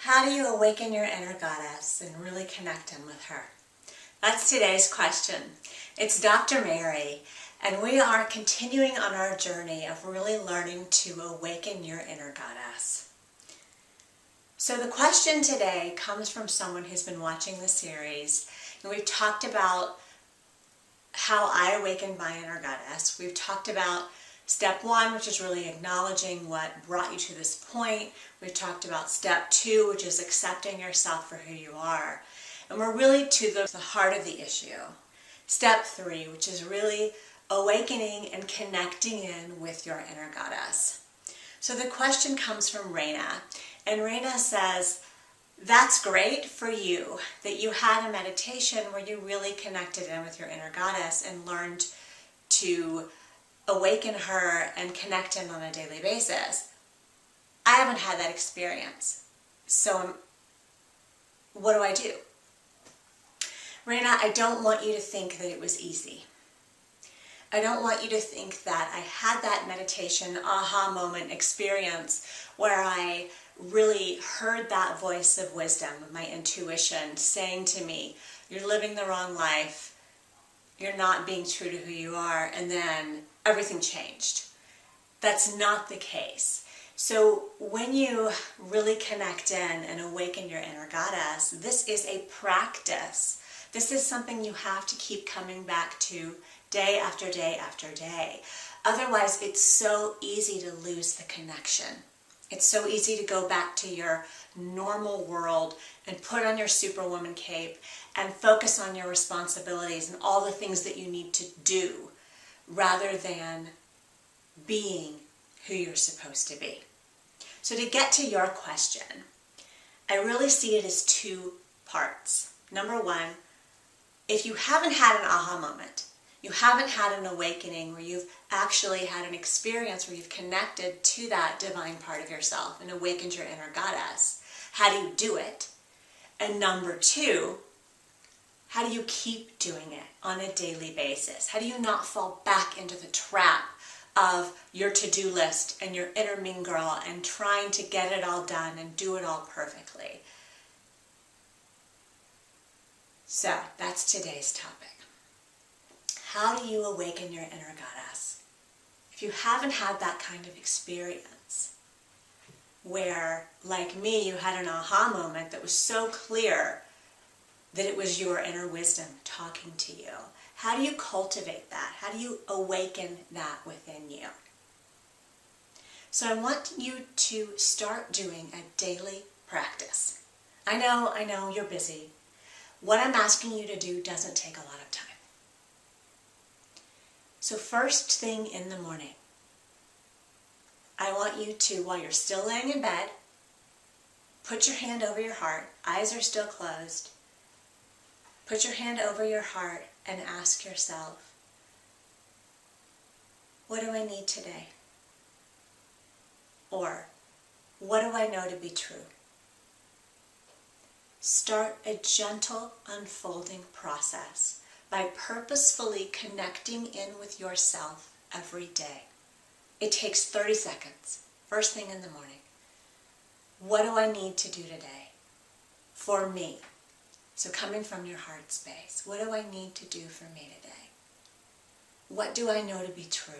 How do you awaken your inner goddess and really connect in with her? That's today's question. It's Dr. Mary, and we are continuing on our journey of really learning to awaken your inner goddess. So the question today comes from someone who's been watching the series, and we've talked about how I awakened my inner goddess. We've talked about step 1, which is really acknowledging what brought you to this point. We've talked about step 2, which is accepting yourself for who you are. And we're really to the heart of the issue. Step 3, which is really awakening and connecting in with your inner goddess. So the question comes from Raina, and Raina says, that's great for you that you had a meditation where you really connected in with your inner goddess and learned to awaken her and connect in on a daily basis. I haven't had that experience. So what do I do? Raina, I don't want you to think that it was easy. I don't want you to think that I had that meditation aha moment experience where I really heard that voice of wisdom, my intuition, saying to me, you're living the wrong life, you're not being true to who you are, and then everything changed. That's not the case. So when you really connect in and awaken your inner goddess, this is a practice. This is something you have to keep coming back to day after day after day. Otherwise, it's so easy to lose the connection. It's so easy to go back to your normal world and put on your superwoman cape and focus on your responsibilities and all the things that you need to do rather than being who you're supposed to be. So to get to your question, I really see it as 2 parts. Number 1, if you haven't had an aha moment, you haven't had an awakening where you've actually had an experience where you've connected to that divine part of yourself and awakened your inner goddess, how do you do it? And number 2, how do you keep doing it on a daily basis? How do you not fall back into the trap of your to-do list and your inner mean girl and trying to get it all done and do it all perfectly? So that's today's topic. How do you awaken your inner goddess? If you haven't had that kind of experience where, like me, you had an aha moment that was so clear that it was your inner wisdom talking to you, how do you cultivate that? How do you awaken that within you? So I want you to start doing a daily practice. I know you're busy. What I'm asking you to do doesn't take a lot of time. So first thing in the morning, I want you to, while you're still laying in bed, put your hand over your heart, eyes are still closed, put your hand over your heart and ask yourself, what do I need today? Or, what do I know to be true? Start a gentle unfolding process by purposefully connecting in with yourself every day. It takes 30 seconds, first thing in the morning. What do I need to do today for me? So coming from your heart space, what do I need to do for me today? What do I know to be true?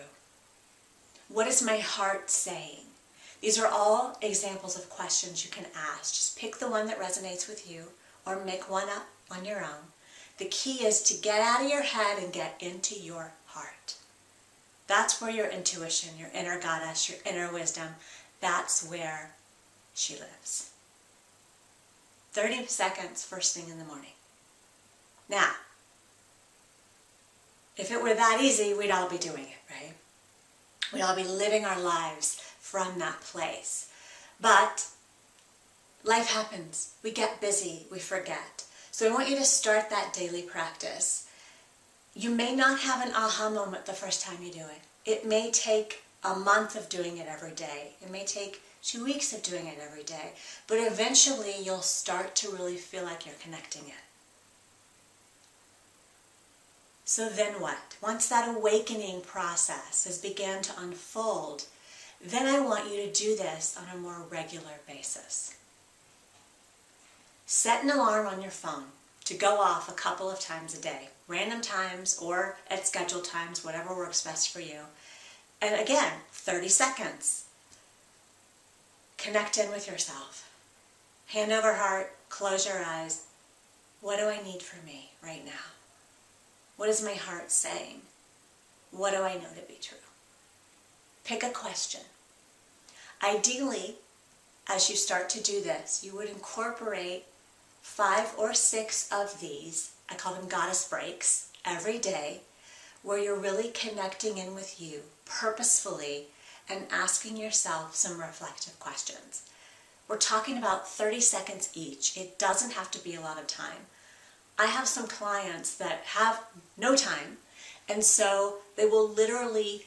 What is my heart saying? These are all examples of questions you can ask. Just pick the one that resonates with you or make one up on your own. The key is to get out of your head and get into your heart. That's where your intuition, your inner goddess, your inner wisdom, that's where she lives. 30 seconds first thing in the morning. Now, if it were that easy, we'd all be doing it, right? We'd all be living our lives from that place. But life happens. We get busy. We forget. So I want you to start that daily practice. You may not have an aha moment the first time you do it. It may take a month of doing it every day. It may take 2 weeks of doing it every day. But eventually you'll start to really feel like you're connecting it. So then what? Once that awakening process has begun to unfold, then I want you to do this on a more regular basis. Set an alarm on your phone to go off a couple of times a day, random times or at scheduled times, whatever works best for you. And again, 30 seconds. Connect in with yourself. Hand over heart, close your eyes. What do I need for me right now? What is my heart saying? What do I know to be true? Pick a question. Ideally, as you start to do this, you would incorporate 5 or 6 of these, I call them goddess breaks, every day, where you're really connecting in with you purposefully and asking yourself some reflective questions. We're talking about 30 seconds each. It doesn't have to be a lot of time. I have some clients that have no time, and so they will literally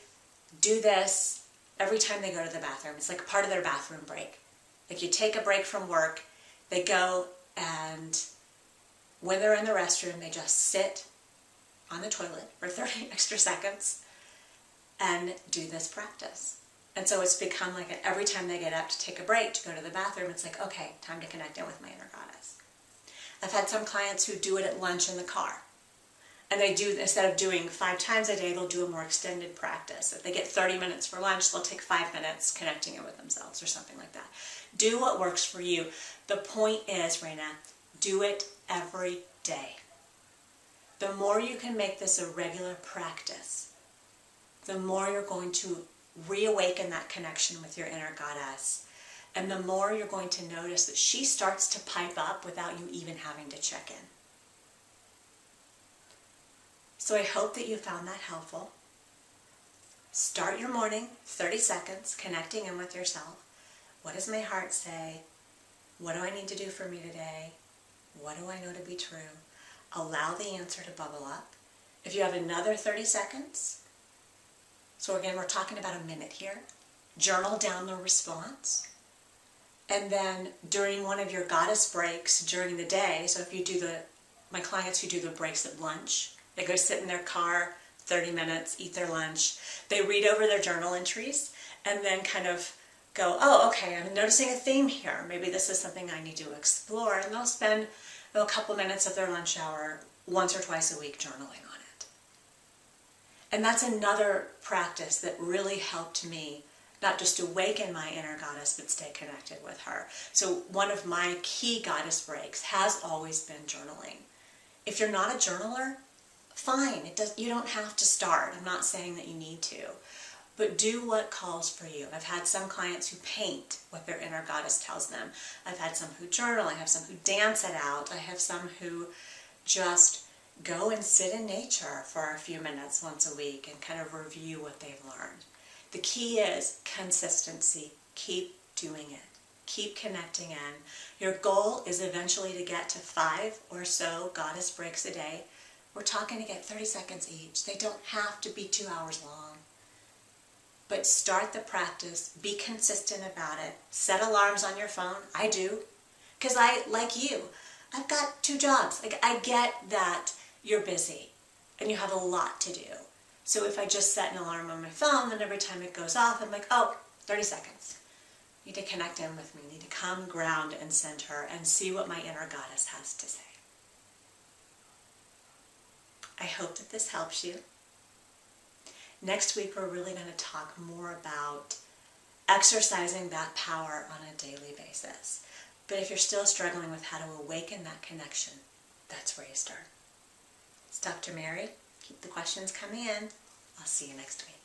do this every time they go to the bathroom. It's like part of their bathroom break. Like you take a break from work, they go, and when they're in the restroom, they just sit on the toilet for 30 extra seconds and do this practice. And so it's become like every time they get up to take a break to go to the bathroom, it's like, okay, time to connect in with my inner goddess. I've had some clients who do it at lunch in the car. And they do, instead of doing 5 times a day, they'll do a more extended practice. If they get 30 minutes for lunch, they'll take 5 minutes connecting in with themselves or something like that. Do what works for you. The point is, Raina, do it every day. The more you can make this a regular practice, the more you're going to reawaken that connection with your inner goddess. And the more you're going to notice that she starts to pipe up without you even having to check in. So I hope that you found that helpful. Start your morning, 30 seconds, connecting in with yourself. What does my heart say? What do I need to do for me today? What do I know to be true? Allow the answer to bubble up. If you have another 30 seconds, so again, we're talking about a minute here, journal down the response. And then during one of your goddess breaks during the day, so if you do my clients who do the breaks at lunch, they go sit in their car 30 minutes, eat their lunch, they read over their journal entries, and then kind of go, oh, okay, I'm noticing a theme here. Maybe this is something I need to explore. And they'll spend a couple minutes of their lunch hour once or twice a week journaling on it. And that's another practice that really helped me not just awaken my inner goddess, but stay connected with her. So one of my key goddess breaks has always been journaling. If you're not a journaler, fine. You don't have to start. I'm not saying that you need to. But do what calls for you. I've had some clients who paint what their inner goddess tells them. I've had some who journal. I have some who dance it out. I have some who just go and sit in nature for a few minutes once a week and kind of review what they've learned. The key is consistency. Keep doing it. Keep connecting in. Your goal is eventually to get to 5 or so goddess breaks a day. We're talking to get 30 seconds each. They don't have to be 2 hours long. But start the practice. Be consistent about it. Set alarms on your phone. I do. Because like you, I've got 2 jobs. Like I get that you're busy and you have a lot to do. So if I just set an alarm on my phone, then every time it goes off, I'm like, oh, 30 seconds. Need to connect in with me. Need to come, ground, and center and see what my inner goddess has to say. I hope that this helps you. Next week, we're really going to talk more about exercising that power on a daily basis. But if you're still struggling with how to awaken that connection, that's where you start. It's Dr. Mary. Keep the questions coming in. I'll see you next week.